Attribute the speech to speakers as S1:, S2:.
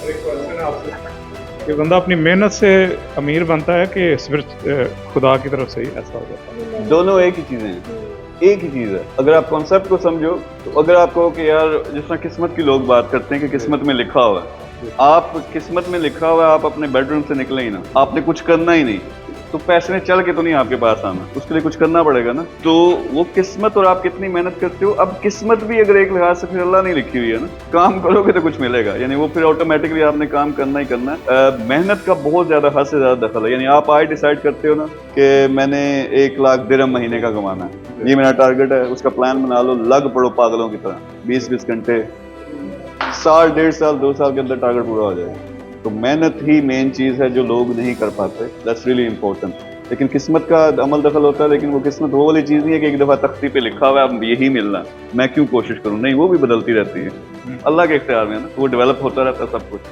S1: एक क्वेश्चन है आपसे कि बंदा अपनी मेहनत से अमीर बनता है कि सिर्फ खुदा की तरफ से ही ऐसा हो जाता है?
S2: दोनों एक ही चीजें हैं, एक ही चीज है। अगर आप कॉन्सेप्ट को समझो तो अगर आप कहो कि यार जिस तरह किस्मत की लोग बात करते हैं कि किस्मत में लिखा हुआ है, आप किस्मत में लिखा हुआ है, आप अपने बेडरूम से निकले ही ना, आपने कुछ करना ही नहीं, तो पैसे ने चल के तो नहीं आपके पास आना, उसके लिए कुछ करना पड़ेगा ना। तो वो किस्मत और आप कितनी मेहनत करते हो, अब किस्मत भी अगर एक लिहाज से फिर अल्लाह नहीं लिखी हुई है ना, काम करोगे तो कुछ मिलेगा, यानी वो फिर ऑटोमेटिकली आपने काम करना ही करना है। मेहनत का बहुत ज्यादा हद से ज्यादा दखल है, यानी आप आज डिसाइड करते हो ना कि मैंने 1 लाख दिरहम महीने का कमाना है, ये मेरा टारगेट है, उसका प्लान बना लो, लग पड़ो पागलों की तरह, 20-20 घंटे, साल, 1.5 साल, 2 साल के अंदर टारगेट पूरा हो जाएगा। तो मेहनत ही मेन चीज है जो लोग नहीं कर पाते, दैट्स रियली इंपॉर्टेंट। लेकिन किस्मत का अमल दखल होता है, लेकिन वो किस्मत वो वाली चीज नहीं है कि एक दफा तख्ती पे लिखा हुआ है अब यही मिलना, मैं क्यों कोशिश करूं, नहीं, वो भी बदलती रहती है, अल्लाह के इख्तियार में है ना, वो डेवलप होता रहता है सब कुछ।